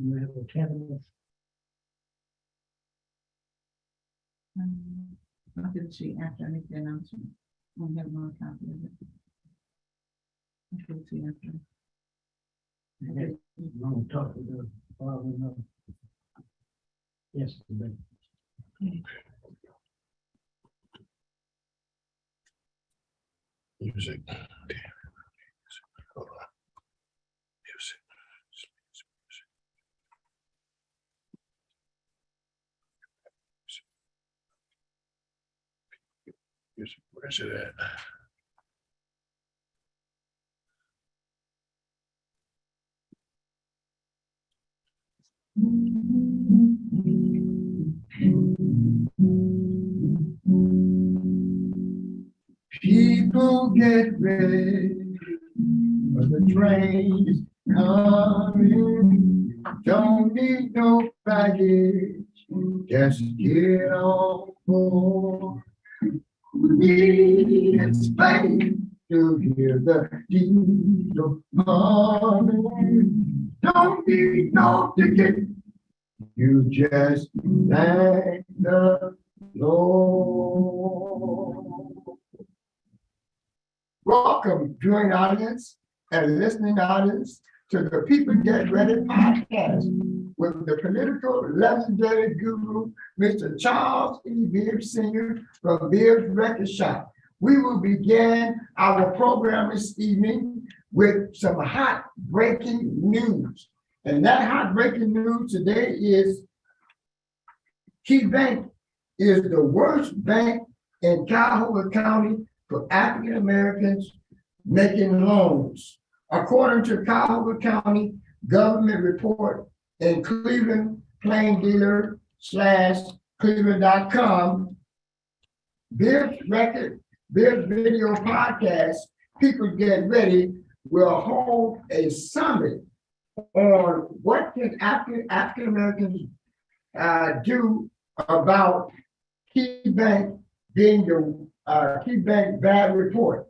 You have a cabinet. I'll give it to you after I make the announcement. I'll have more copy of it. I'll give it to you after. Okay. You want to talk to the father no? Yesterday. Music. Hold on. Music. Music. Where's it at? People get ready for the trains coming. Don't need no baggage, just get on board. It's space to hear the diesel humming. Don't need no ticket, you just thank the Lord. Welcome, viewing audience and listening audience, to the People Get Ready podcast with the political legendary guru, Mr. Charles E. Bibb Sr. from Bibb's Record Shop. We will begin our program this evening with some hot breaking news. And that hot breaking news today is Key Bank is the worst bank in Cuyahoga County for African Americans making loans. According to Cuyahoga County government report in Cleveland Plain Dealer / Cleveland.com, Bibb's video podcast, People Get Ready, will hold a summit on what can African Americans do about Key Bank being the Key Bank bad report.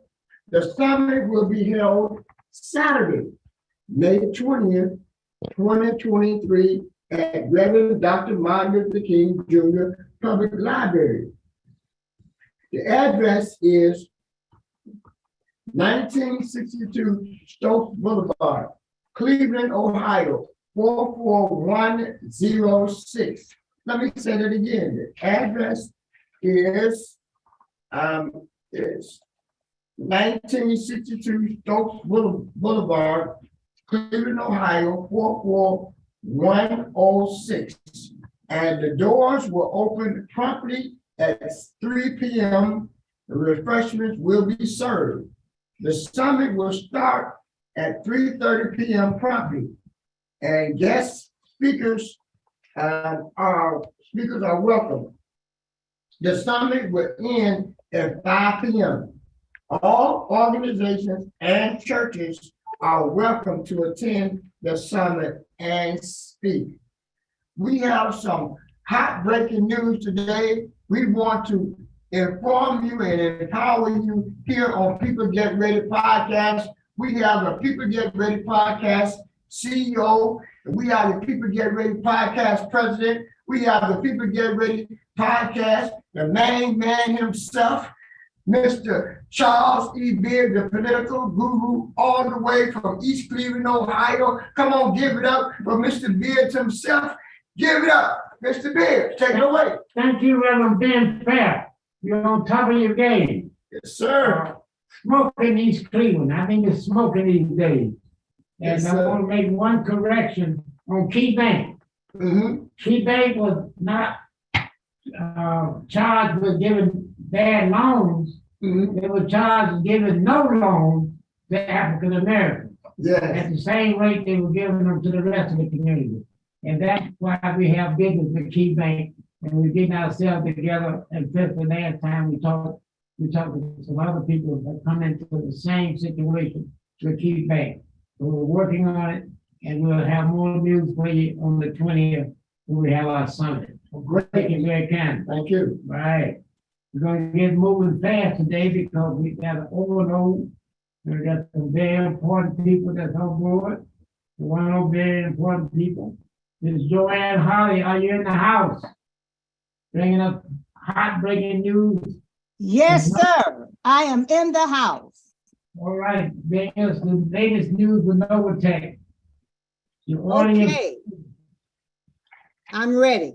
The summit will be held Saturday, May 20th, 2023 at Reverend Dr. Martin Luther King Jr. Public Library. The address is 1962 Stokes Boulevard, Cleveland, Ohio, 44106. Let me say that again. The address is 1962 Stokes Boulevard, Cleveland, Ohio, 44106. And the doors will open promptly at 3 p.m. The refreshments will be served. The summit will start at 3:30 p.m. promptly. And guest speakers are welcome. The summit will end at 5 p.m. All organizations and churches are welcome to attend the summit and speak. We have some hot breaking news today. We want to inform you and empower you here on People Get Ready podcast. We have the People Get Ready podcast CEO. We have the People Get Ready podcast president. We have the People Get Ready podcast, the main man himself, Mr. Charles E. Bibb, the political guru, all the way from East Cleveland, Ohio. Come on, give it up for Mr. Bibb himself. Give it up, Mr. Bibb. Take it away. Thank you, Reverend Ben Fair. You're on top of your game. Yes, sir. Smoking East Cleveland. I think it's smoking these days. And Yes, I want to make one correction on Key Bank. Mm-hmm. Key Bank was not charged with giving bad loans. Mm-hmm. They were charged with giving no loans to African Americans. Yes. At the same rate they were giving them to the rest of the community. And that's why we have business with Key Bank. And we're getting ourselves together. And just the last time we talked to some other people that come into the same situation with Key Bank. So we're working on it, and we'll have more news for you on the 20th when we have our summit. Great. Thank you very kind. Thank you. Right. We're going to get moving fast today because we got an overload. We got some very important people that's on board. One of those very important people Ms. Joanne Holly, are you in the house? Bringing up heartbreaking news. Yes, sir. I am in the house. All right, bring us the latest news with Novatech. Your audience, Okay. I'm ready.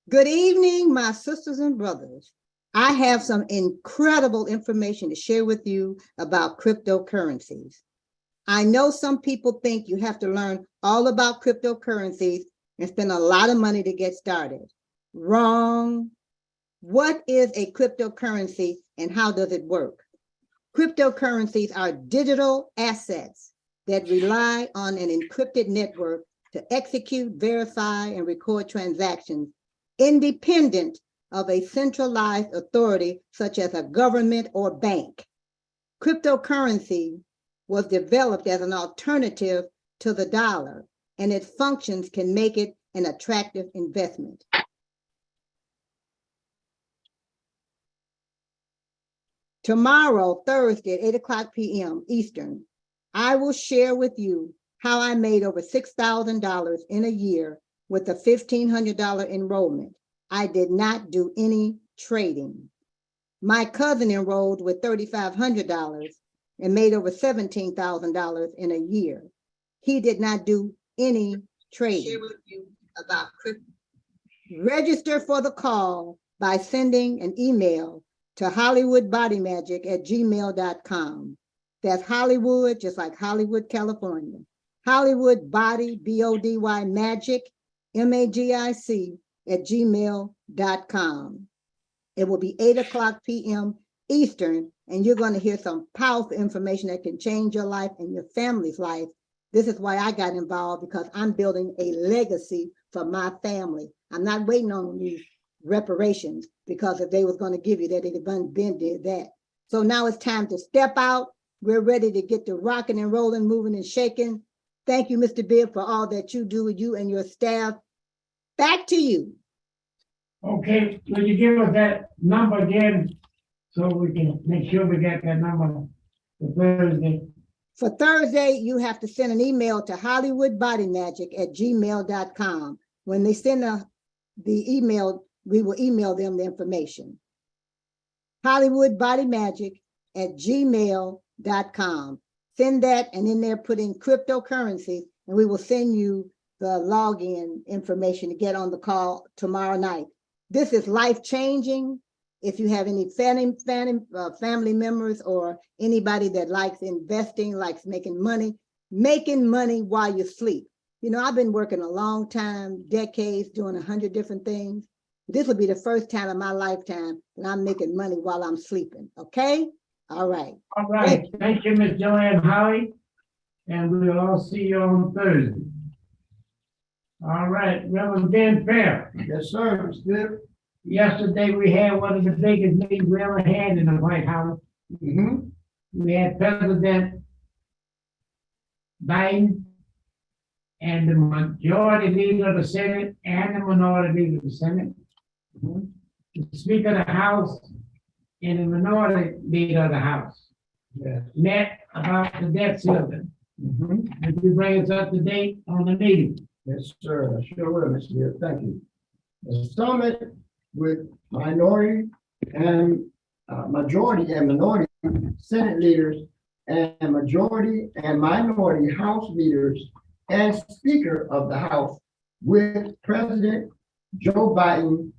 Good evening, my sisters and brothers. I have some incredible information to share with you about cryptocurrencies. I know some people think you have to learn all about cryptocurrencies and spend a lot of money to get started. Wrong. What is a cryptocurrency and how does it work? Cryptocurrencies are digital assets that rely on an encrypted network to execute, verify, and record transactions independent of a centralized authority such as a government or bank. Cryptocurrency was developed as an alternative to the dollar, and its functions can make it an attractive investment. Tomorrow, Thursday at 8 p.m. Eastern, I will share with you how I made over $6,000 in a year with a $1,500 enrollment. I did not do any trading. My cousin enrolled with $3,500 and made over $17,000 in a year. He did not do any trading. Share with you about crypto. Register for the call by sending an email to hollywoodbodymagic@gmail.com. That's Hollywood, just like Hollywood, California. Hollywood Body, B-O-D-Y, Magic, M-A-G-I-C, @gmail.com. It will be 8 p.m. Eastern, and you're going to hear some powerful information that can change your life and your family's life. This is why I got involved, because I'm building a legacy for my family. I'm not waiting on these reparations, because if they was going to give you that, they'd have been did that. So now it's time to step out. We're ready to get to rocking and rolling, moving and shaking. Thank you, Mr. Bibb, for all that you do, you and your staff. Back to you. okay, will you give us that number again so we can make sure we get that number for Thursday? For Thursday, you have to send an email to hollywoodbodymagic@gmail.com. When they send the email, we will email them the information. hollywoodbodymagic@gmail.com. Send that, and in there put in cryptocurrency, and we will send you the login information to get on the call tomorrow night. This is life-changing. If you have any family members or anybody that likes investing, likes making money while you sleep. You know, I've been working a long time, decades, doing 100 different things. This will be the first time in my lifetime that I'm making money while I'm sleeping, okay? All right. All right, thank you, Ms. Joanne Holly, and we will all see you on Thursday. All right, Reverend Ben Fair. Yes, sir, Mr. Bibb. Yesterday, we had one of the biggest meetings we ever had in the White House. Mhm. We had President Biden and the majority leader of the Senate and the minority leader of the Senate, Mhm. the Speaker of the House and the minority leader of the House Yes. met about the debt ceiling. Mhm. Would you bring us up to date on the meeting? Yes, sir, I sure will, Mr. Bibb, thank you. The summit with minority and majority and minority Senate leaders and majority and minority House leaders and Speaker of the House with President Joe Biden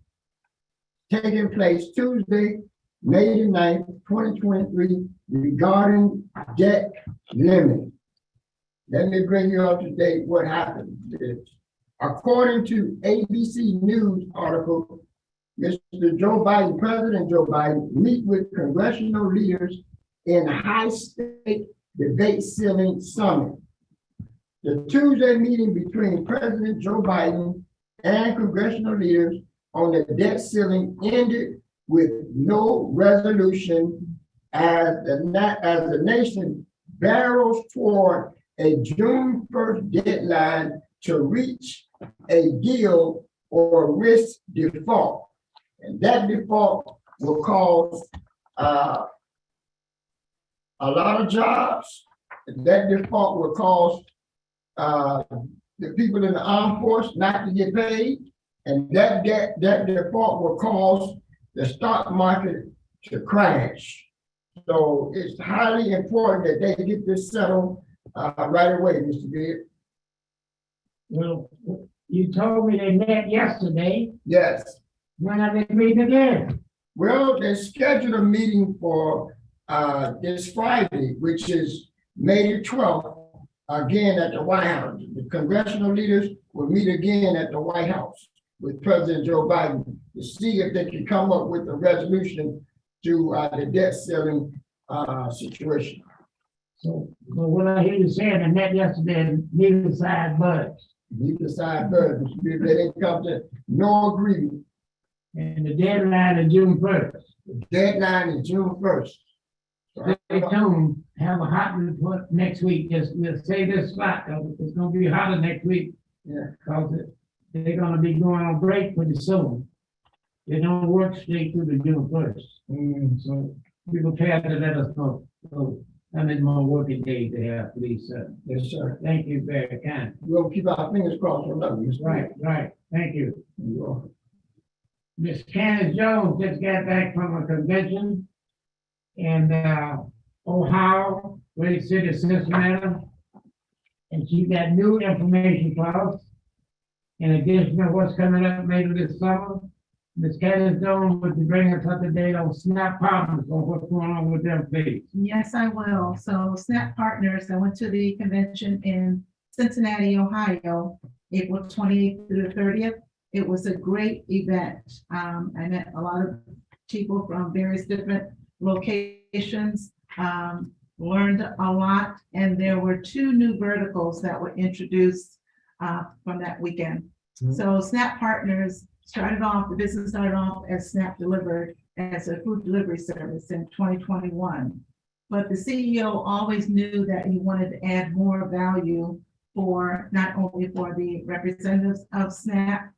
taking place Tuesday, May 9th, 2023, regarding debt limit. Let me bring you up to date what happened. According to ABC News article, Mr. Joe Biden, President Joe Biden, meet with congressional leaders in high-stake debate ceiling summit. The Tuesday meeting between President Joe Biden and congressional leaders on the debt ceiling ended with no resolution as the nation barrels toward a June 1st deadline to reach a deal or risk default. And that default will cause a lot of jobs. That default will cause the people in the armed force not to get paid. And that default will cause the stock market to crash. So it's highly important that they get this settled right away, Mr. Bibb. Well, you told me they met yesterday. Yes. When are they meeting again? Well, they scheduled a meeting for this Friday, which is May the 12th, again at the White House. The congressional leaders will meet again at the White House with President Joe Biden to see if they can come up with a resolution to the debt ceiling situation. So what I hear you saying, they met yesterday, neither side budged. Neither side budge, Mr. Bibb, they didn't come to no agreement. And the deadline is June first. The deadline is June 1st. So They told them, have a hot report next week, just say this spot, 'cause it's gonna be hotter next week. Yeah. Cause they're gonna be going on break pretty soon. They don't work straight through the June first. So be prepared to let us know. So how many more working days they have, please, sir. Yes, sir. Thank you very kind. We'll keep our fingers crossed on that, Mr. Bibb. Right, thank you. You're welcome. Miss Candace Jones just got back from a convention in Ohio, great city of Cincinnati. And she got new information for us. In addition to what's coming up later this summer, Miss Candace Jones would bring us up to date on SNAP partners on what's going on with them, please. Yes, I will. So SNAP Partners, I went to the convention in Cincinnati, Ohio, April 28th through the 30th. It was a great event. I met a lot of people from various different locations, learned a lot, and there were 2 new verticals that were introduced from that weekend. So SNAP Partners the business started off as SNAP Delivered as a food delivery service in 2021. But the CEO always knew that he wanted to add more value for not only for the representatives of SNAP,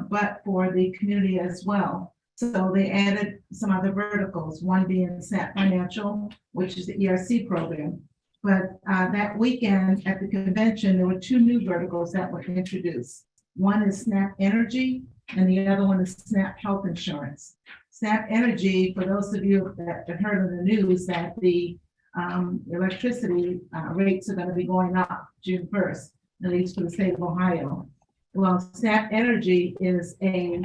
but for the community as well. So they added some other verticals, one being SNAP Financial, which is the ERC program. But that weekend at the convention, there were 2 new verticals that were introduced. One is SNAP Energy, and the other one is SNAP Health Insurance. SNAP Energy, for those of you that have heard of the news, that the electricity rates are going to be going up June 1st, at least for the state of Ohio. Well, SNAP Energy is a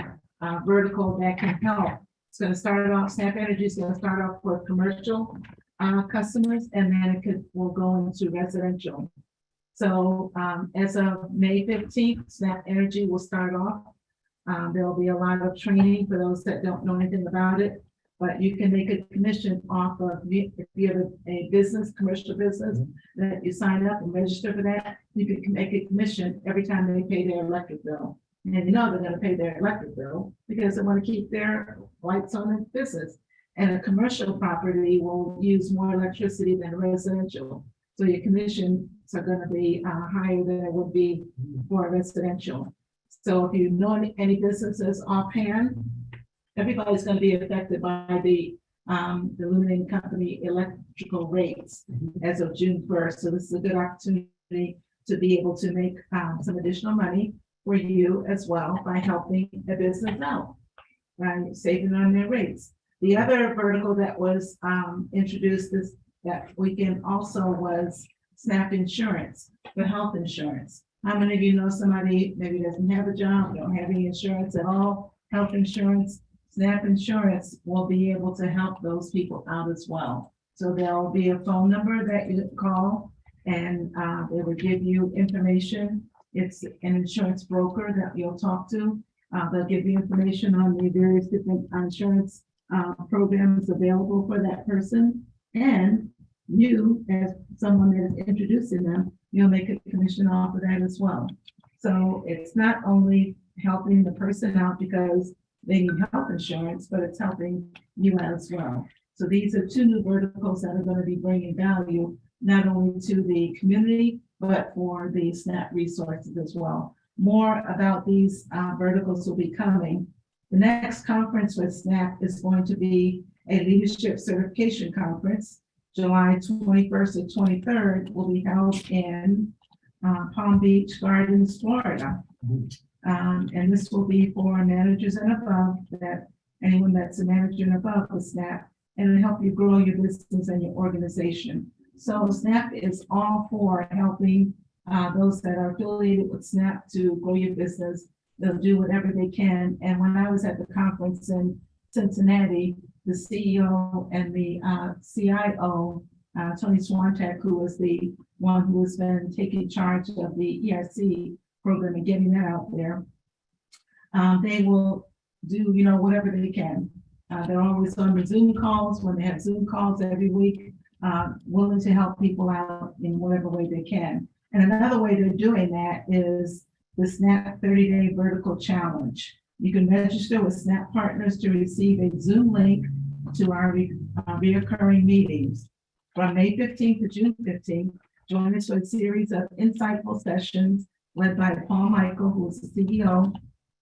vertical that can help. It's going to start off, SNAP Energy is going to start off with commercial customers, and then will go into residential. So as of May 15th, SNAP Energy will start off. There'll be a lot of training for those that don't know anything about it, but you can make a commission off of, if you have a business, commercial business, that you sign up and register for that, you can make a commission every time they pay their electric bill. And you know they're gonna pay their electric bill because they wanna keep their lights on in business. And a commercial property will use more electricity than residential. So your commissions are gonna be higher than it would be for residential. So if you know any businesses offhand, everybody's going to be affected by the limiting company electrical rates as of June 1st. So this is a good opportunity to be able to make some additional money for you as well by helping the business out, by saving on their rates. The other vertical that was introduced that weekend also was SNAP Insurance, for health insurance. How many of you know somebody maybe doesn't have a job, don't have any insurance at all, health insurance? SNAP Insurance will be able to help those people out as well. So there'll be a phone number that you call, and they will give you information. It's an insurance broker that you'll talk to. They'll give you information on the various different insurance programs available for that person. And you, as someone that is introducing them, you'll make a commission off of that as well. So it's not only helping the person out because they need health insurance, but it's helping you as well. So these are 2 new verticals that are going to be bringing value not only to the community, but for the SNAP resources as well. More about these verticals will be coming. The next conference with SNAP is going to be a leadership certification conference. July 21st and 23rd will be held in Palm Beach Gardens, Florida. And this will be for managers and above, that anyone that's a manager and above with SNAP, and it'll help you grow your business and your organization. So SNAP is all for helping those that are affiliated with SNAP to grow your business. They'll do whatever they can. And when I was at the conference in Cincinnati, the CEO and the CIO, Tony Swantek, who was the one who has been taking charge of the ERC program and getting that out there, they will do, whatever they can. They're always on the Zoom calls, when they have Zoom calls every week, willing to help people out in whatever way they can. And another way they're doing that is the SNAP 30-day vertical challenge. You can register with SNAP partners to receive a Zoom link to our reoccurring meetings. From May 15th to June 15th, join us for a series of insightful sessions led by Paul Michael, who is the CEO,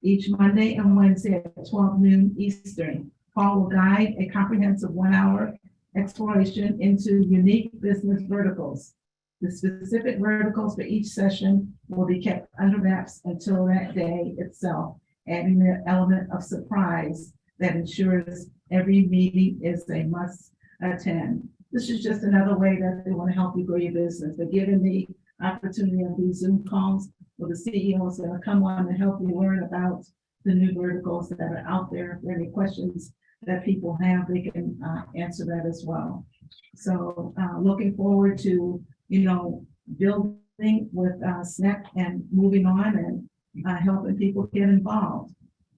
each Monday and Wednesday at 12 noon Eastern. Paul will guide a comprehensive 1-hour exploration into unique business verticals. The specific verticals for each session will be kept under wraps until that day itself, adding the element of surprise that ensures every meeting is a must attend. This is just another way that they want to help you grow your business. They're giving the opportunity of these Zoom calls where the CEOs that will come on and help you learn about the new verticals that are out there. If there are any questions that people have, they can answer that as well. So looking forward to, building with SNAP and moving on and helping people get involved.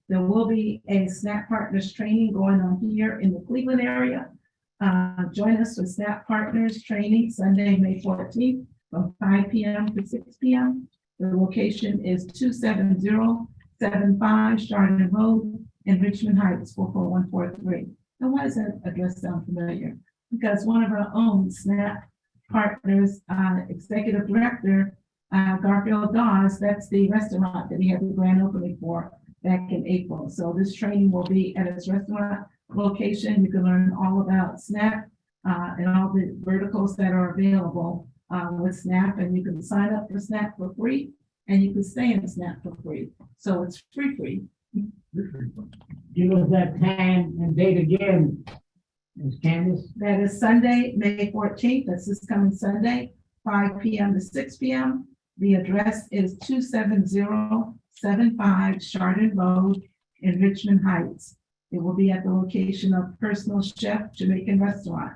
There will be a SNAP Partners training going on here in the Cleveland area. Join us for SNAP Partners training Sunday, May 14th from 5 p.m. to 6 p.m. The location is 27075 Chardon Road in Richmond Heights, 44143. And why does that address sound familiar? Because one of our own SNAP Partners, Executive Director, Garfield Dawes, that's the restaurant that he had the grand opening for back in April. So this training will be at his restaurant location. You can learn all about SNAP and all the verticals that are available with SNAP, and you can sign up for SNAP for free, and you can stay in SNAP for free. So it's free. Give us that time and date again, Ms. Candace. That is Sunday, May 14th. That's this coming Sunday, 5 p.m. to 6 p.m. The address is 27075 Chardon Road in Richmond Heights. It will be at the location of Personal Chef Jamaican Restaurant.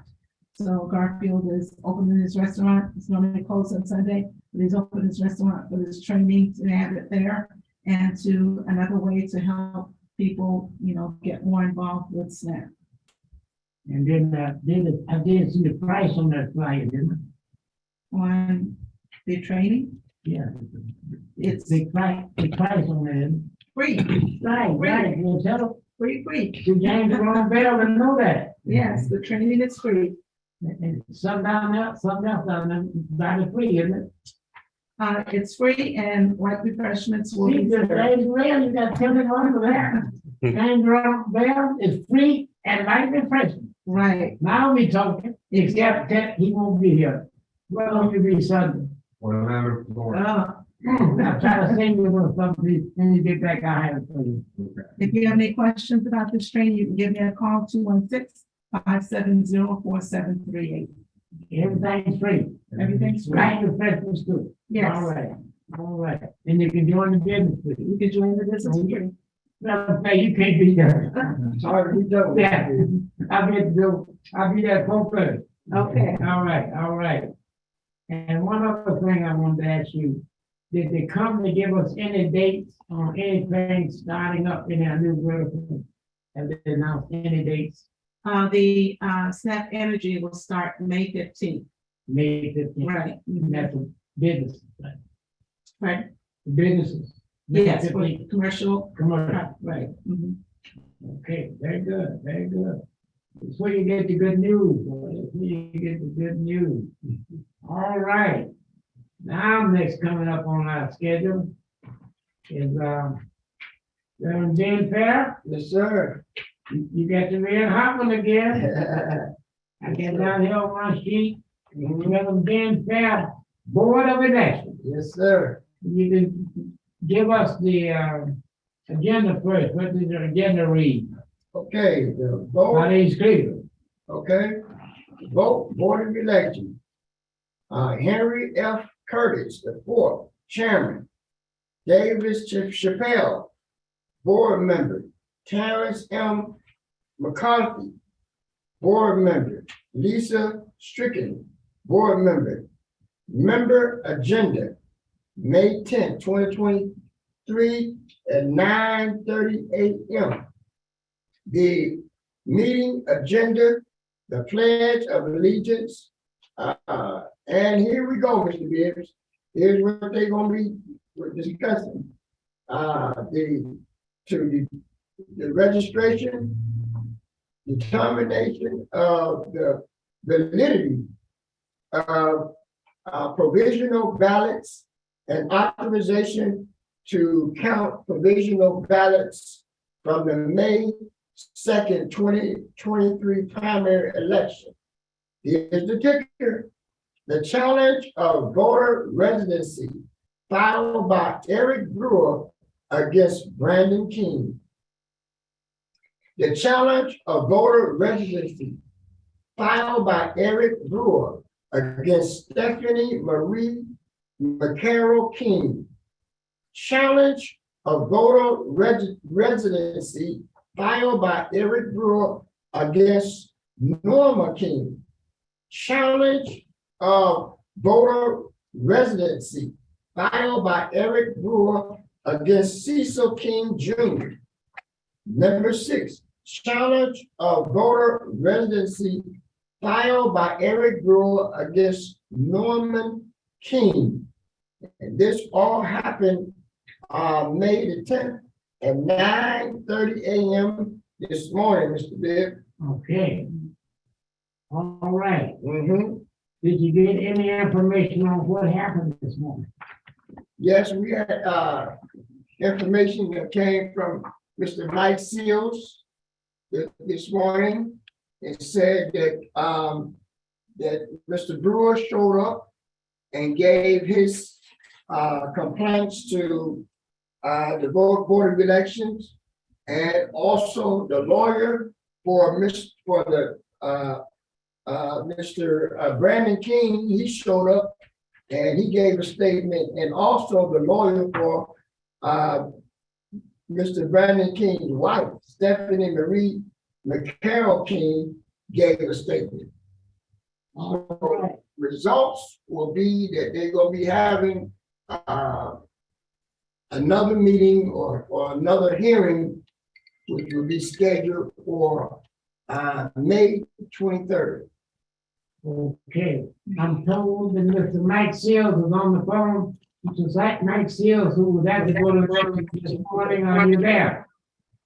So Garfield is opening his restaurant. It's normally closed on Sunday, but he's opened his restaurant for this training to have it there, and to another way to help people, get more involved with SNAP. And then I did see the price on that flyer, didn't On the training, I? Yeah. it's The price on it. free, Right. Well, tell free. the James Brown Bell to know that. Yes, the training is free. And some down there, by the free, isn't it? It's free, and like refreshments will See, be the served. James Brown, you got to tell them on that. James Brown Bell is free and light refreshment. Right. Now we talking, except that he won't be here. Well, you be Sunday. Orlando, Florida. I'll try to send you one something, when you get back, I'll have it for you. If you have any questions about this training, you can give me a call, 216-570-4738. Everything's free. Everything's free. Light refreshments too. Yes, All right. And you can join the business free. you can join the business free. No, you can't be there. Sorry, we don't. Yeah, I'll be there 4:30. Okay. All right. And one other thing I wanted to ask you, did the company give us any dates on anything starting up in our new vertical? Have they announced any dates? The SNAP Energy will start May 15th. May 15th. Right. That's a business, Right. businesses. May Yes, for 15th. commercial. Commercial. Right. Mhm. Okay, very good. That's where you get the good news, boy. That's where you get the good news. All right. Now, next coming up on our schedule is, Reverend Dan Fair. Yes, sir. You got the red hot one again. I get down here on my sheet. Reverend Dan Fair Board of Elections. Yes, sir. You can give us the agenda first. What does the agenda read? Okay, the By vote, these Cleveland. okay, vote, Board of Election. Henry F. Curtis, the fourth chairman. Davis Chappelle, board member. Terrence M. McCarthy, board member. Lisa Strickland, board member. Member agenda, May 10th, 2023 at 9:30 a.m. The meeting agenda, the pledge of allegiance, and here we go, Mr. Bibb. Here's what they're gonna be discussing. The registration, determination of the validity of provisional ballots and authorization to count provisional ballots from the May 2nd, 2023 primary election. Here's the ticker. The challenge of voter residency filed by Eric Brewer against Brandon King. The challenge of voter residency filed by Eric Brewer against Stephanie Marie McCarroll King. Challenge of voter residency filed by Eric Brewer against Norma King. Challenge of voter residency filed by Eric Brewer against Cecil King Jr. Number 6, challenge of voter residency filed by Eric Brewer against Norman King. And this all happened May the 10th at 9:30 a.m. this morning, Mr. Bibb. Okay. All right. Mm-hmm. Did you get any information on what happened this morning? Yes, we had information that came from Mr. Mike Seals this morning. It said that that Mr. Brewer showed up and gave his complaints to the Board of Elections, and also the lawyer for Mr. Brandon King. He showed up and he gave a statement, and also the lawyer for Mr. Brandon King's wife, Stephanie Marie McCarroll King, gave a statement. So results will be that they're going to be having another meeting or another hearing, which will be scheduled for May 23rd. Okay, I'm told that Mr. Mike Seals is on the phone. Mr. Mike Seals, who was at the Board of Elections this morning, are you there?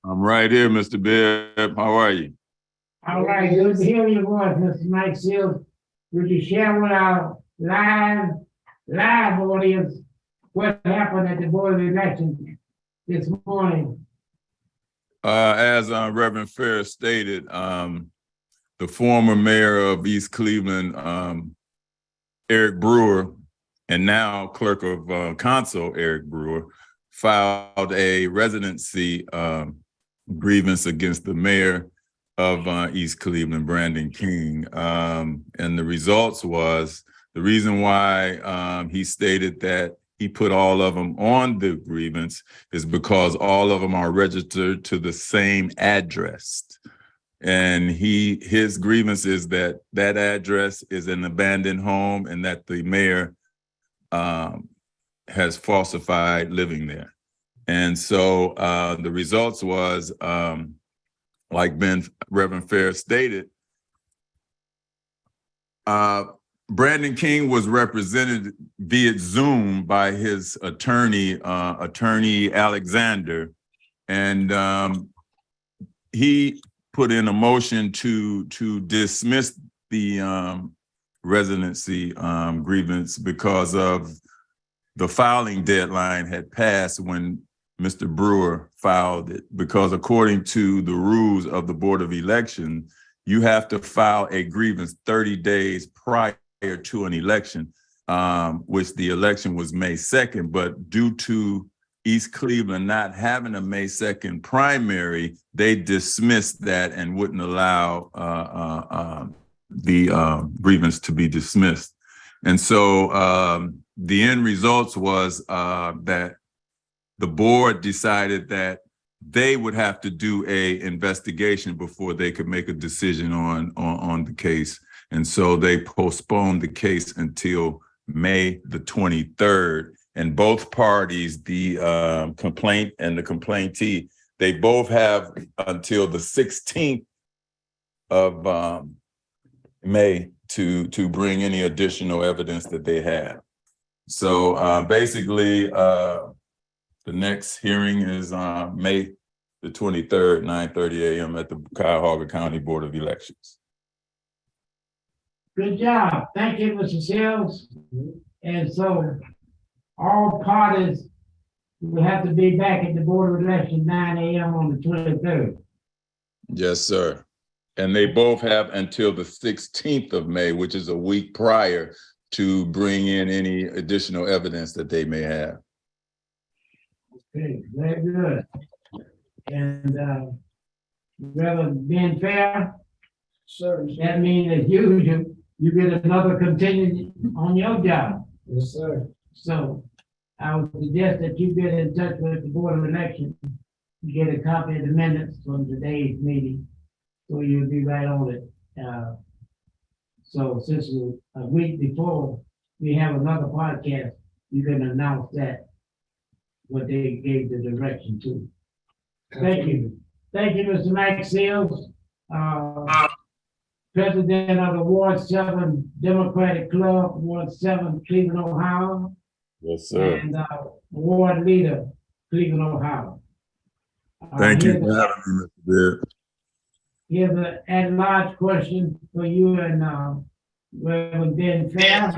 I'm right here, Mr. Bibb. How are you? All right, good to hear your voice, Mr. Mike Seals. Would you share with our live audience what happened at the Board of Elections this morning? As Reverend Fair stated, the former mayor of East Cleveland, Eric Brewer, and now clerk of council Eric Brewer, filed a residency grievance against the mayor of East Cleveland, Brandon King. And the results was, the reason why he stated that he put all of them on the grievance is because all of them are registered to the same address. And his grievance is that that address is an abandoned home and that the mayor has falsified living there. And so the results was, like Reverend Fair stated, Brandon King was represented via Zoom by his attorney, Attorney Alexander, and he put in a motion to dismiss the residency grievance because of the filing deadline had passed when Mr. Brewer filed it, because according to the rules of the Board of Election, you have to file a grievance 30 days prior to an election. which the election was May 2nd, but due to East Cleveland not having a May 2nd primary, they dismissed that and wouldn't allow the grievance to be dismissed. And so the end results was that the board decided that they would have to do a investigation before they could make a decision on the case. And so they postponed the case until May the 23rd. And both parties, the complaint and the complaintee, they both have until the 16th of May to bring any additional evidence that they have. So basically, the next hearing is May the 23rd, 9:30 a.m. at the Cuyahoga County Board of Elections. Good job. Thank you, Mr. Shields. And so all parties will have to be back at the Board of Elections 9 a.m. on the 23rd. Yes, sir. And they both have until the 16th of May, which is a week prior, to bring in any additional evidence that they may have. Okay, very good. And rather being fair, Sir. that means as usual, you get another contingent on your job. Yes, sir. So I would suggest that you get in touch with the Board of Elections, get a copy of the minutes from today's meeting, so you'll be right on it. So since a week before we have another podcast, you can announce that, what they gave the direction to. Thank you. Thank you, Mr. Mike Seals, President of the Ward 7 Democratic Club, Ward 7, Cleveland, Ohio. Yes, sir. And Ward Leader, Cleveland, Ohio. Thank you for having me, Mr. Bibb. Here's an at-large question for you and Reverend Ben Fair.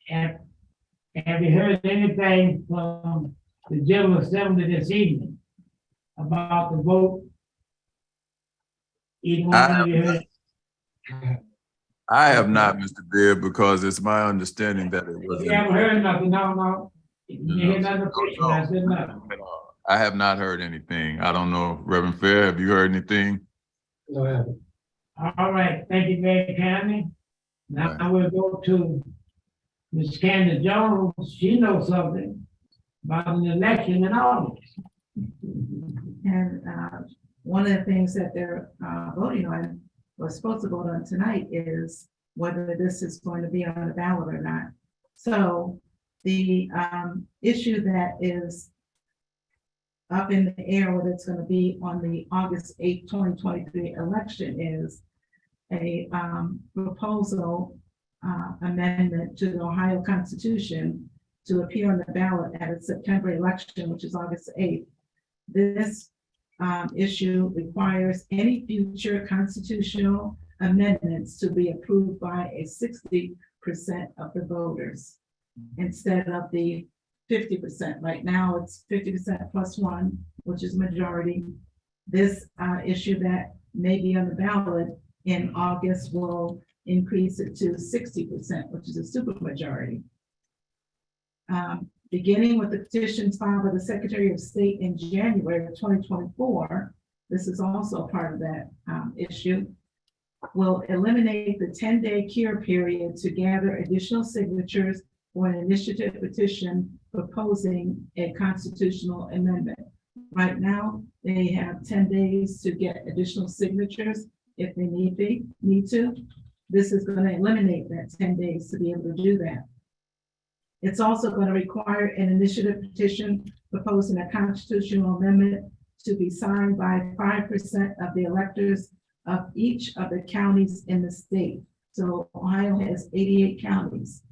Have you heard anything from the General Assembly this evening about the vote? Either one of you heard? I have not, Mr. Bibb, because it's my understanding that it was. You haven't heard nothing, no. You hear nothing official, I said nothing. I have not heard anything. I don't know, Reverend Fair, have you heard anything? No, I haven't. All right, thank you very kindly. Now I will go to Ms. Candace Jones. She knows something about an election in August. And one of the things that they're voting on, or supposed to vote on tonight, is whether this is going to be on the ballot or not. So the issue that is up in the air, whether it's going to be on the August 8th, 2023 election, is a proposal amendment to the Ohio Constitution to appear on the ballot at a September election, which is August 8th. This issue requires any future constitutional amendments to be approved by a 60% of the voters instead of the 50%. Right now, it's 50% plus one, which is majority. This issue that may be on the ballot in August will increase it to 60%, which is a supermajority. Beginning with the petitions filed by the Secretary of State in January of 2024, this is also part of that issue, will eliminate the 10-day cure period to gather additional signatures for an initiative petition proposing a constitutional amendment. Right now, they have 10 days to get additional signatures if they need to. This is going to eliminate that 10 days to be able to do that. It's also going to require an initiative petition proposing a constitutional amendment to be signed by 5% of the electors of each of the counties in the state. So Ohio has 88 counties.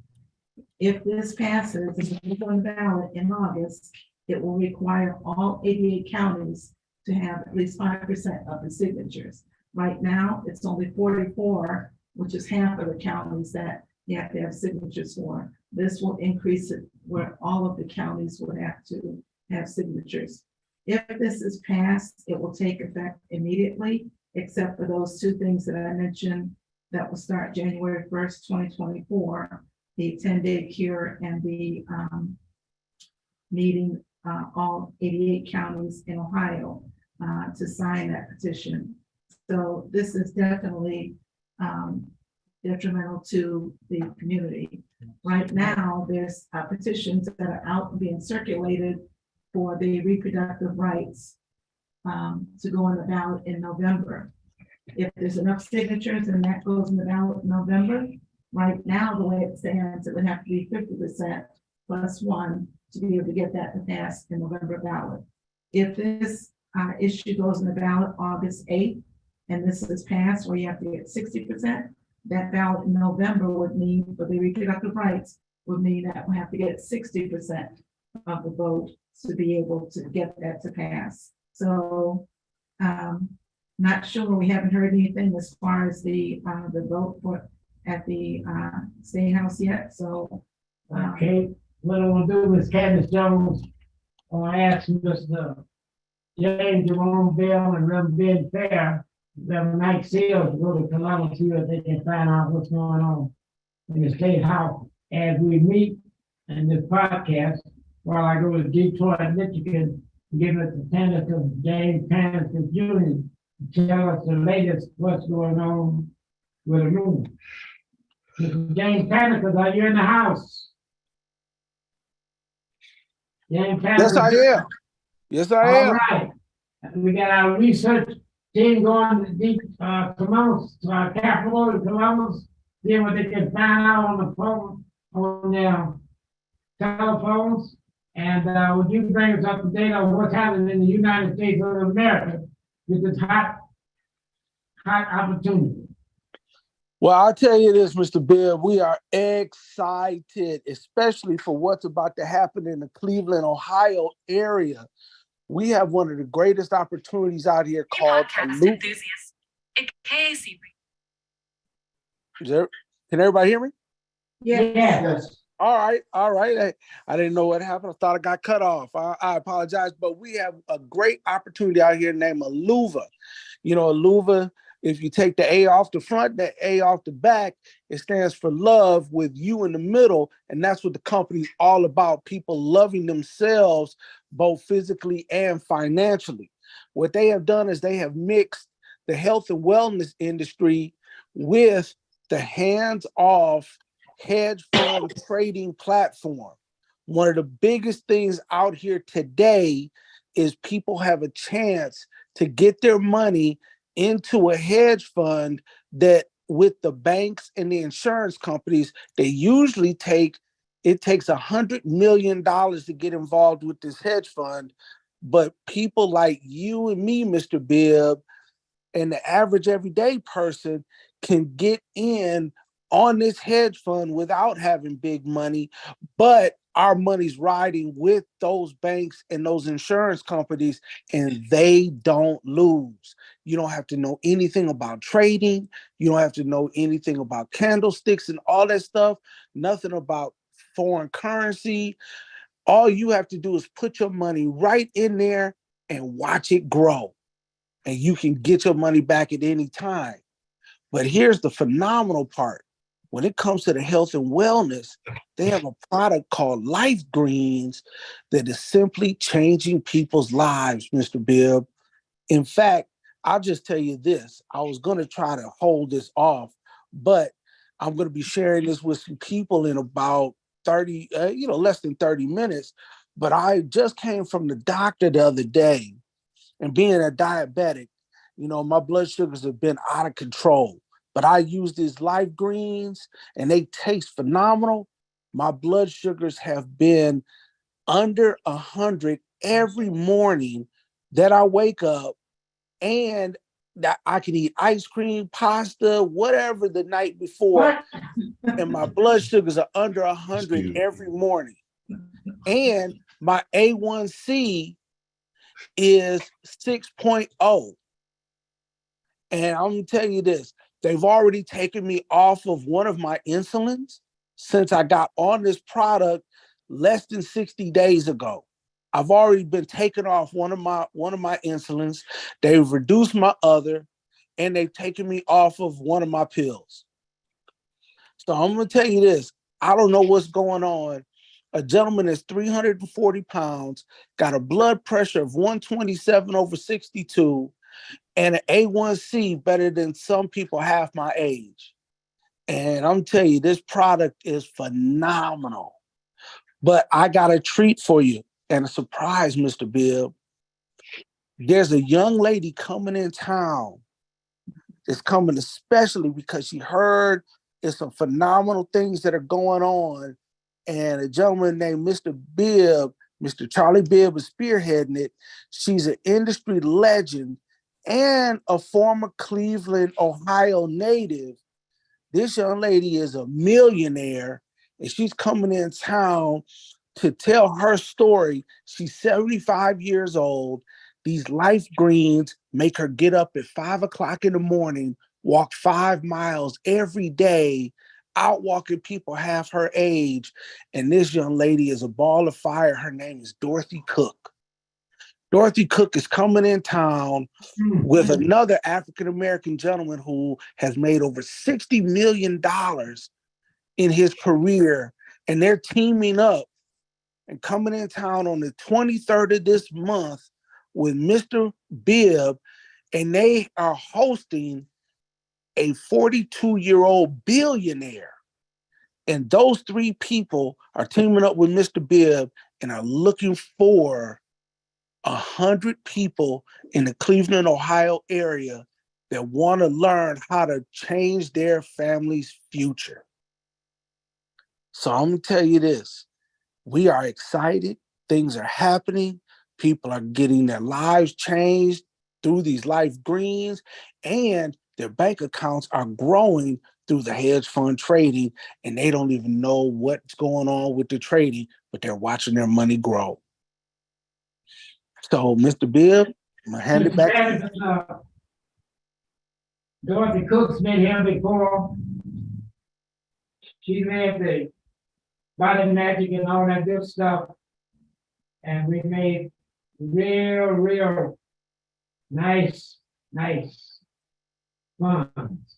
If this passes and it's on the ballot in August, it will require all 88 counties to have at least 5% of the signatures. Right now, it's only 44, which is half of the counties that you have to have signatures for. This will increase it where all of the counties would have to have signatures. If this is passed, it will take effect immediately, except for those two things that I mentioned that will start January 1st, 2024. the 10-day cure and the needing all 88 counties in Ohio to sign that petition. So this is definitely detrimental to the community. Right now, there's petitions that are out being circulated for the reproductive rights to go on the ballot in November. If there's enough signatures and that goes in the ballot in November, right now, the way it stands, it would have to be 50% plus one to be able to get that to pass in November ballot. If this issue goes in the ballot August 8th, and this is passed where you have to get 60%, that ballot in November would mean for the reproductive rights would mean that we have to get 60% of the vote to be able to get that to pass. So not sure, we haven't heard anything as far as the vote for at the State House yet. So Okay, what I want to do is Candace Jones, I want to ask Mr. James Jerome Bell and Reverend Ben Fair, Reverend Mike Seals, to go to Columbus, see if they can find out what's going on in the State House as we meet in this podcast, while I go to Detroit, Michigan, give us the attendance of James Patterson Jr. to tell us the latest what's going on with the room. Mr. James Patterson, are you in the house? James Yes, I Patterson. am. Yes, I All am. right. We got our research team going to deep Columbus, to our capital in Columbus, seeing what they can find out on the phone, on their telephones. And would you bring us up to date on what's happening in the United States of America with this hot opportunity? Well, I'll tell you this, Mr. Bibb, we are excited, especially for what's about to happen in the Cleveland, Ohio area. We have one of the greatest opportunities out here called Loop. Can everybody hear me? yeah, Yes. All right. I didn't know what happened. I thought I got cut off. I apologize, but we have a great opportunity out here named Aluva. You know, Aluva, if you take the A off the front, the A off the back, it stands for love with you in the middle. And that's what the company's all about, people loving themselves, both physically and financially. What they have done is they have mixed the health and wellness industry with the hands-off hedge fund trading platform. One of the biggest things out here today is people have a chance to get their money into a hedge fund that with the banks and the insurance companies, they usually it takes $100 million to get involved with this hedge fund. But people like you and me, Mr. Bibb, and the average everyday person can get in on this hedge fund without having big money, but our money's riding with those banks and those insurance companies, and they don't lose. You don't have to know anything about trading. You don't have to know anything about candlesticks and all that stuff, nothing about foreign currency. All you have to do is put your money right in there and watch it grow. And you can get your money back at any time. But here's the phenomenal part. When it comes to the health and wellness, they have a product called Life Greens that is simply changing people's lives, Mr. Bibb. In fact, I'll just tell you this. I was going to try to hold this off, but I'm going to be sharing this with some people in about less than 30 minutes. But I just came from the doctor the other day, and being a diabetic, my blood sugars have been out of control. But I use these Life Greens and they taste phenomenal. My blood sugars have been under 100 every morning that I wake up, and that I can eat ice cream, pasta, whatever the night before. And my blood sugars are under 100 every morning. And my A1C is 6.0. And I'm going to tell you this. They've already taken me off of one of my insulins since I got on this product less than 60 days ago. I've already been taken off one of my insulins. They've reduced my other, and they've taken me off of one of my pills. So I'm going to tell you this. I don't know what's going on. A gentleman is 340 pounds, got a blood pressure of 127 over 62, and an A1C better than some people half my age. And I'm telling you, this product is phenomenal. But I got a treat for you and a surprise, Mr. Bibb. There's a young lady coming in town. It's coming especially because she heard there's some phenomenal things that are going on. And a gentleman named Mr. Bibb, Mr. Charlie Bibb, is spearheading it. She's an industry legend and a former Cleveland, Ohio native. This young lady is a millionaire, and she's coming in town to tell her story. She's 75 years old. These life greens make her get up at 5 o'clock in the morning, walk 5 miles every day, out walking people half her age. And this young lady is a ball of fire. Her name is Dorothy Cook. Dorothy Cook is coming in town with another African-American gentleman who has made over $60 million in his career. And they're teaming up and coming in town on the 23rd of this month with Mr. Bibb, and they are hosting a 42-year-old billionaire. And those three people are teaming up with Mr. Bibb and are looking for 100 people in the Cleveland, Ohio area that want to learn how to change their family's future. So I'm going to tell you this. We are excited. Things are happening. People are getting their lives changed through these life greens, and their bank accounts are growing through the hedge fund trading, and they don't even know what's going on with the trading, but they're watching their money grow. So, Mr. Bibb, I'm going to hand it back to you. Dorothy Cook's been here before. She made the body magic and all that good stuff. And we made real nice funds.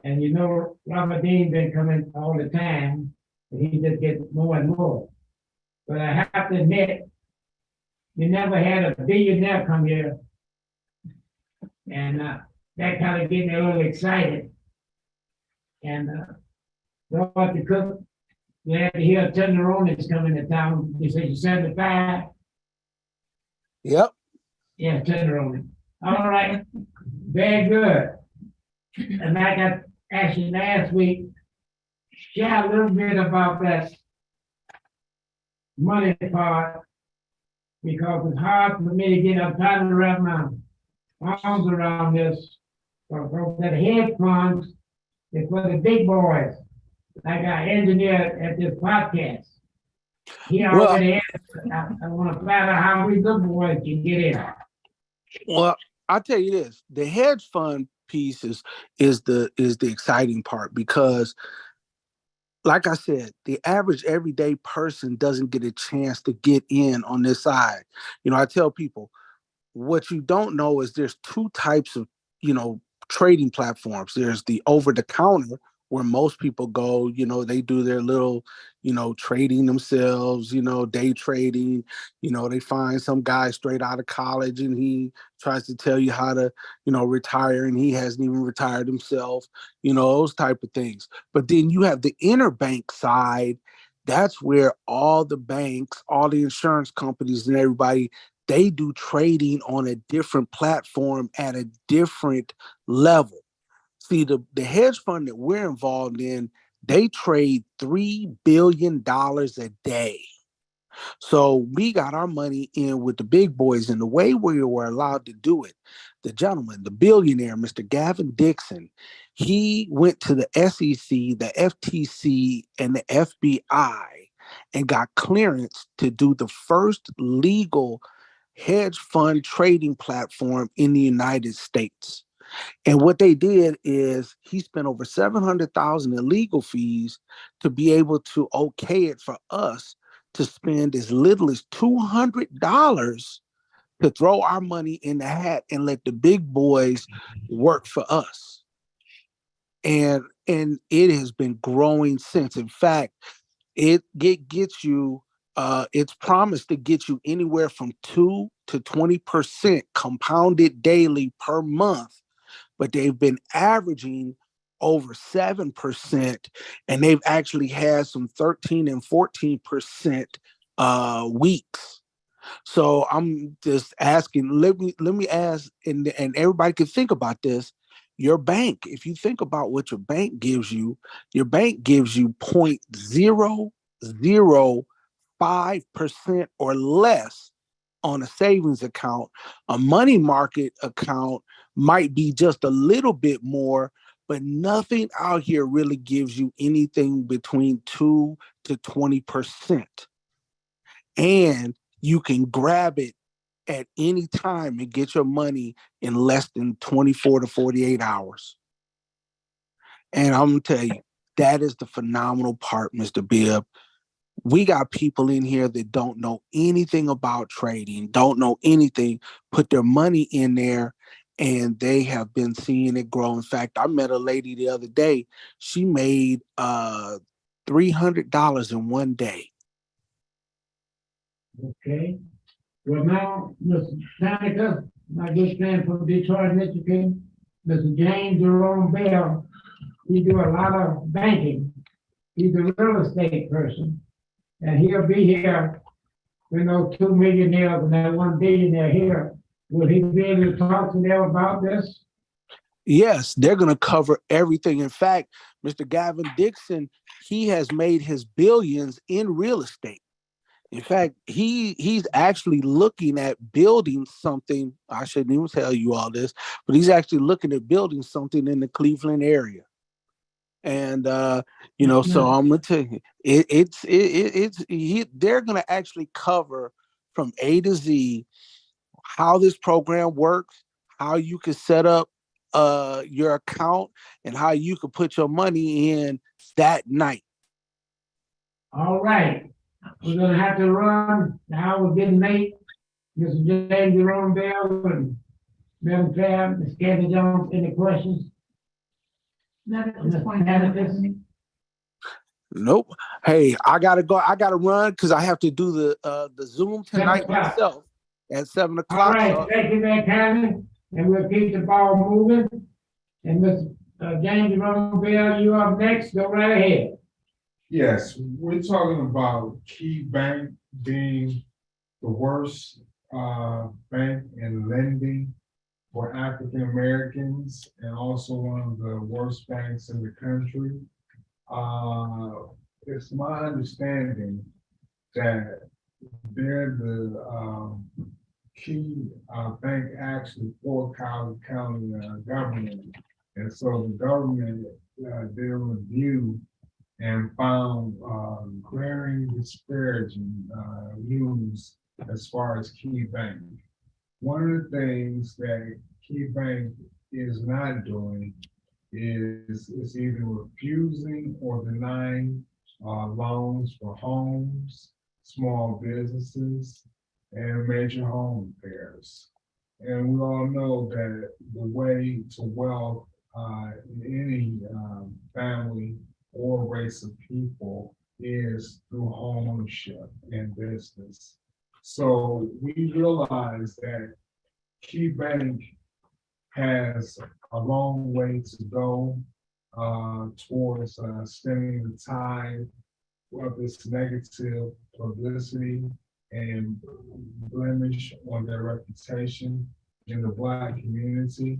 And you know, Robert Dean been coming all the time, and he just gets more and more. But I have to admit, you never had a billionaire come here. And that kind of get me a little excited. And Dorothy Cook, you had to hear Tenderoni is coming to town. You said you're 75? Yep. Yeah, Tenderoni. All right. Very good. And like I asked you last week, share a little bit about that money part, because it's hard for me to get up, trying to wrap my arms around this. Because that hedge funds is for the big boys, like our engineer at this podcast. He already has, I want to find out how we good boys can get in. Well, I'll tell you this: the hedge fund piece is the exciting part, because, like I said, the average everyday person doesn't get a chance to get in on this side. You know, I tell people, what you don't know is there's two types of, trading platforms. There's the over the counter, where most people go, they do their little, trading themselves, day trading. They find some guy straight out of college and he tries to tell you how to, retire, and he hasn't even retired himself, those type of things. But then you have the interbank side. That's where all the banks, all the insurance companies and everybody, they do trading on a different platform at a different level. See, the hedge fund that we're involved in, they trade $3 billion a day. So we got our money in with the big boys, and the way we were allowed to do it, the gentleman, the billionaire, Mr. Gavin Dixon, he went to the SEC, the FTC, and the FBI and got clearance to do the first legal hedge fund trading platform in the United States. And what they did is he spent over $700,000 in legal fees to be able to okay it for us to spend as little as $200 to throw our money in the hat and let the big boys work for us. and it has been growing since. In fact, it gets you. It's promised to get you anywhere from 2 to 20% compounded daily per month, but they've been averaging over 7%, and they've actually had some 13 and 14% weeks. So I'm just asking, let me ask, and everybody can think about this. Your bank, if you think about what your bank gives you, your bank gives you 0.005% or less on a savings account. A money market account might be just a little bit more, but nothing out here really gives you anything between 2 to 20%. And you can grab it at any time and get your money in less than 24 to 48 hours. And I'm gonna tell you, that is the phenomenal part, Mr. Bibb. We got people in here that don't know anything about trading, don't know anything, put their money in there, and they have been seeing it grow. In fact, I met a lady the other day. She made $300 in one day. Okay. Well, now, Mr. Seneca, my good friend from Detroit, Michigan, Mr. James Jerome Bell, he do a lot of banking. He's a real estate person. And he'll be here, 2 millionaires and that 1 billionaire here. Will he be able to talk to them about this? Yes, they're going to cover everything. In fact, Mr. Gavin Dixon, he has made his billions in real estate. In fact, he's actually looking at building something. I shouldn't even tell you all this, but he's actually looking at building something in the Cleveland area. And so I'm gonna tell you, they're gonna actually cover from A to Z how this program works, how you can set up your account, and how you can put your money in that night. All right. We're gonna have to run. The hour's getting late. Mr. James Jerome Bell and Madam Chair, Ms. Kathy Jones, any questions? Not at this point. Nope. Hey, I gotta go. I gotta run because I have to do the Zoom tonight myself at 7 o'clock. All right, thank you, Matt Cannon, and we'll keep the ball moving. And Mr. James Jerome Bell, you up next. Go right ahead. Yes, we're talking about Key Bank being the worst bank in lending for African Americans and also one of the worst banks in the country. It's my understanding that they're the key bank actually for County government. And so the government did a review and found glaring disparaging news as far as Key Bank. One of the things that Key Bank is not doing is either refusing or denying loans for homes, small businesses, and major home repairs. And we all know that the way to wealth in any family or race of people is through home ownership and business. So we realize that Key Bank has a long way to go towards stemming the tide of this negative publicity and blemish on their reputation in the Black community.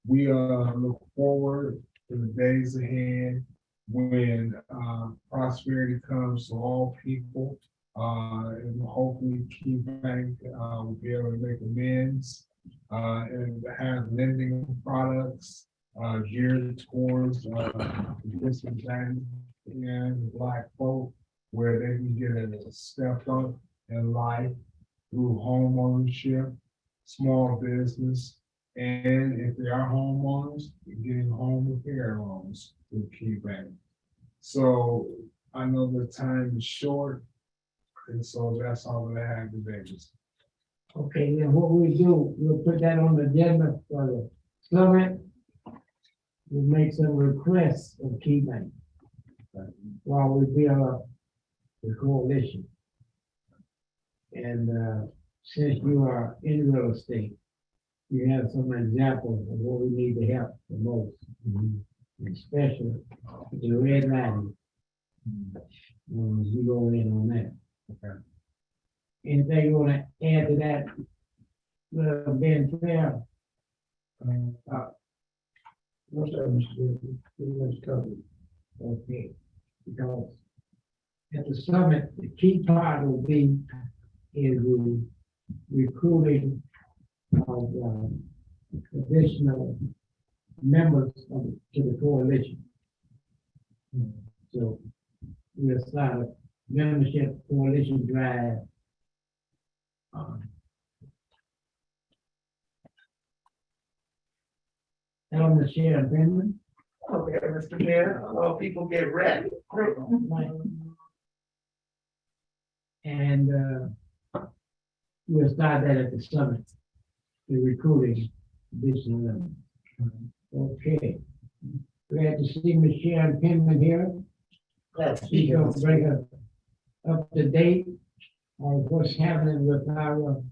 We look forward to the days ahead when prosperity comes to all people, and hopefully Key Bank will be able to make amends and have lending products geared towards disadvantaged and Black folk, where they can get a step up in life through home ownership, small business, and if they are homeowners, getting home repair loans through Key Bank. So I know the time is short, and so that's all that I have today. Okay, then what we do, we'll put that on the agenda for the summit. we make some requests of Key Bank while we build the coalition. And since you are in real estate, you have some examples of what we need to help the most, especially the red line. You go in on that. Okay. Anything you want to add to that? Ben Fair? Most of them pretty much covered. Okay, because at the summit, the key part will be is the recruiting of additional members to the coalition. So we'll start a membership coalition drive. Elmer Sharon Penman. Okay, Mr. Mayor, hello, people get ready. And we'll start that at the summit, the recruiting additional members. Okay. Glad to see Ms. Sharon Penman here. Glad to be She's here. gonna bring us up to date on what's happening with our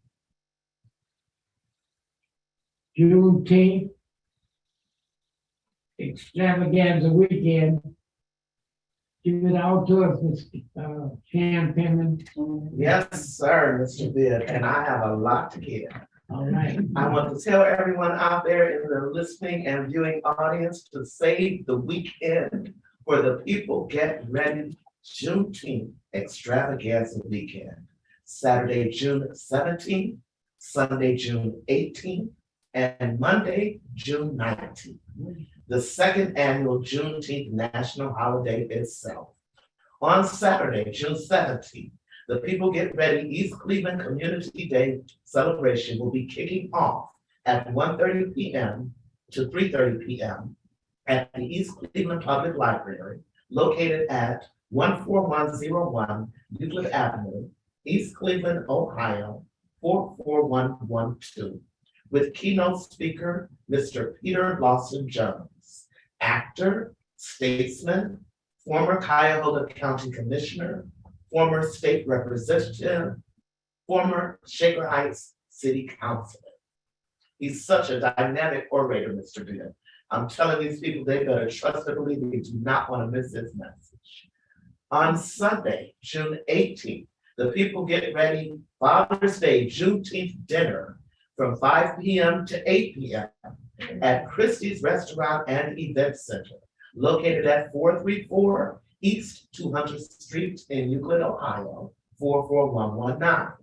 Juneteenth extravaganza weekend. Give it all to us, Ms. Sharon Penman. Yes, sir, Mr. Bibb, and I have a lot to give. All right. I want to tell everyone out there in the listening and viewing audience to save the weekend for the People Get Ready Juneteenth extravaganza weekend. Saturday, June 17th, Sunday, June 18th, and Monday, June 19th. The second annual Juneteenth national holiday itself. On Saturday, June 17th, the People Get Ready East Cleveland Community Day celebration will be kicking off at 1:30 p.m. to 3:30 p.m. at the East Cleveland Public Library, located at 14101 Euclid Avenue, East Cleveland, Ohio, 44112, with keynote speaker, Mr. Peter Lawson Jones, actor, statesman, former Cuyahoga County Commissioner, former state representative, former Shaker Heights City Councilor. He's such a dynamic orator, Mr. Bibb. I'm telling these people they better trust and believe me, do not want to miss his message. On Sunday, June 18th, the People Get Ready Father's Day Juneteenth dinner from 5 p.m. to 8 p.m. at Christie's Restaurant and Event Center, located at 434 East 200th Street in Euclid, Ohio, 44119.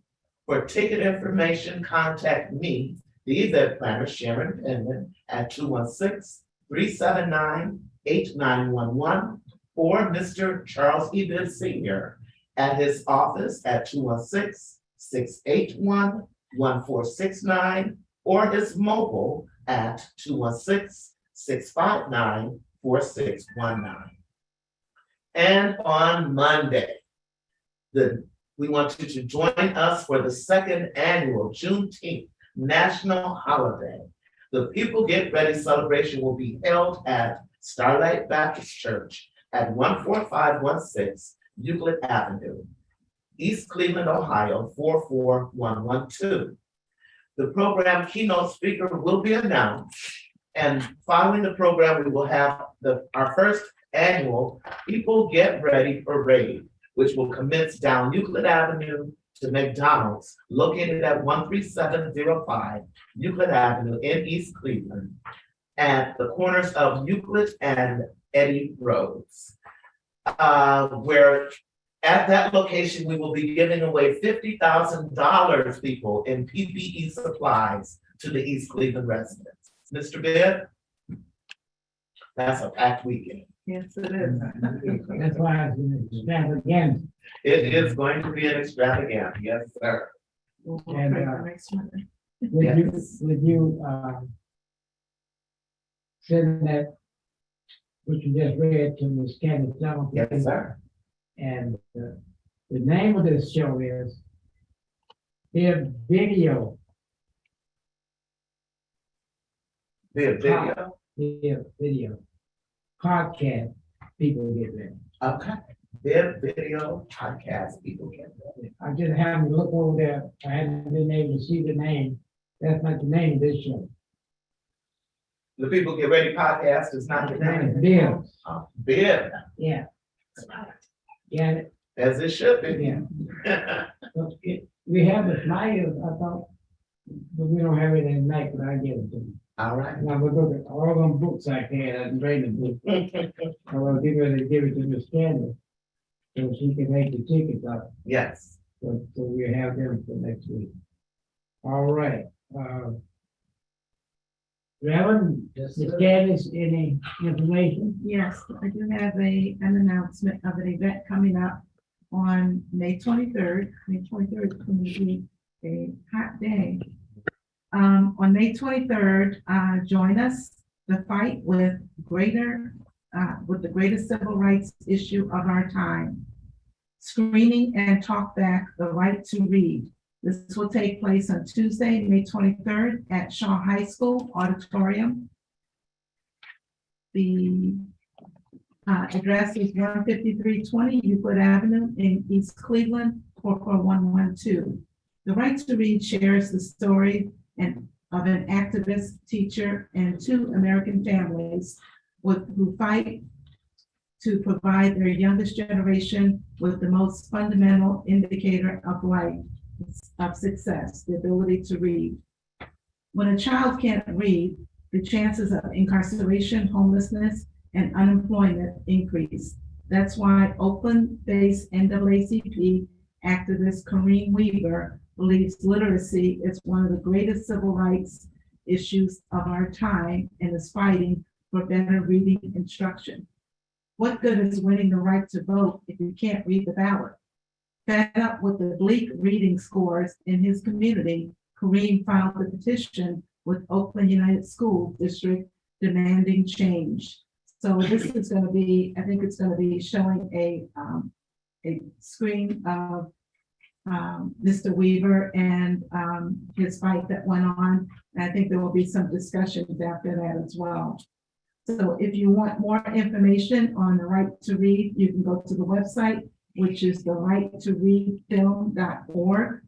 For ticket information, contact me, the event planner, Sharon Penman, at 216-379-8911, or Mr. Charles E. Bibb Sr. at his office at 216-681-1469, or his mobile at 216-659-4619. And on Monday, we want you to join us for the second annual Juneteenth national holiday. The People Get Ready celebration will be held at Starlight Baptist Church at 14516 Euclid Avenue, East Cleveland, Ohio, 44112. The program keynote speaker will be announced, and following the program, we will have our first annual People Get Ready Parade, which will commence down Euclid Avenue to McDonald's, located at 13705 Euclid Avenue in East Cleveland, at the corners of Euclid and Eddy Roads. Where at that location, we will be giving away $50,000, people, in PPE supplies to the East Cleveland residents. Mr. Bibb, that's a packed weekend. Yes, it is. That's why it's an extravaganza. It is going to be an extravaganza, yes, sir. And, Next one. Would you send that, what you just read to Ms. Candace Jones? Yes, sir. And the name of this show is Bibb Video. Bibb video. video. Podcast, people get ready. Okay. Bibb video podcast, people get that. I just happened to look over there, I hadn't been able to see the name, that's not the name of this show. The People Get Ready podcast is not the name. Bibb, Bibb, yeah, yeah, as it should be. yeah. We have the flyers, I thought, but we don't have it in night, but I get it to you. All right. And I would look at all them books I had, I read the book, I was getting ready to give it to Miss Candace. So she can make the tickets up, Yes. so we have them for next week. All right, Reverend, Miss Candace, any information? Yes, I do have an announcement of an event coming up on May 23rd. May 23rd is going to be a hot day. On May 23rd, join us, the fight with the greatest civil rights issue of our time. Screening and talk back the right to read. This will take place on Tuesday, May 23rd at Shaw High School Auditorium. The address is 15320 Euclid Avenue in East Cleveland, 44112. The Right to Read shares the story of an activist, teacher, and 2 American families who fight to provide their youngest generation with the most fundamental indicator of life, of success, the ability to read. When a child can't read, the chances of incarceration, homelessness, and unemployment increase. That's why Oakland-based NAACP activist Kareem Weaver believes literacy is one of the greatest civil rights issues of our time and is fighting for better reading instruction. What good is winning the right to vote if you can't read the ballot? Fed up with the bleak reading scores in his community, Kareem filed a petition with Oakland United School District demanding change. So this is going to be, I think it's going to be showing a screen of Mr. Weaver and his fight that went on. And I think there will be some discussions after that as well. So if you want more information on the right to read, you can go to the website, which is the righttoreadfilm.org.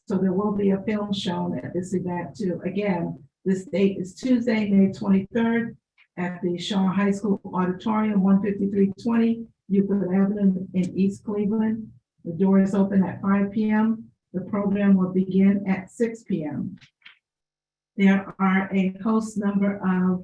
So there will be a film shown at this event too. Again, this date is Tuesday, May 23rd at the Shaw High School Auditorium, 15320 Euclid Avenue in East Cleveland. The door is open at 5 p.m. The program will begin at 6 p.m. There are a host number of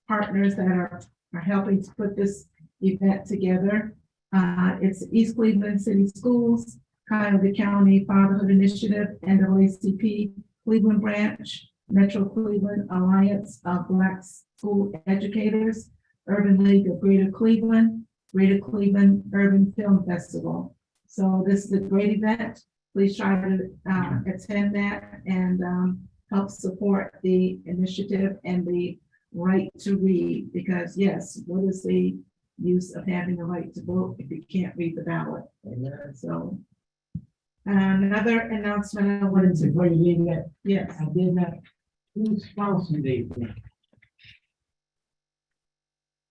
partners that are helping to put this event together. It's East Cleveland City Schools, Cuyahoga County Fatherhood Initiative, NAACP, Cleveland Branch, Metro Cleveland Alliance of Black School Educators, Urban League of Greater Cleveland Urban Film Festival. So this is a great event. Please try to attend that and help support the initiative and the right to read, because yes, what is the use of having the right to vote if you can't read the ballot? So another announcement I wanted to, Before you leave that, yes, I did not, who's sponsoring these things?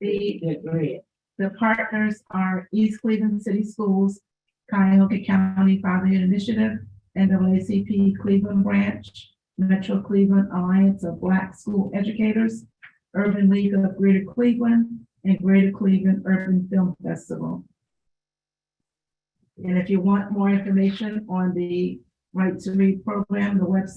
Yeah, go ahead. the partners are East Cleveland City Schools, Cuyahoga County Fatherhood Initiative, NAACP Cleveland Branch, Metro Cleveland Alliance of Black School Educators, Urban League of Greater Cleveland, and Greater Cleveland Urban Film Festival. And if you want more information on the Right to Read program, the website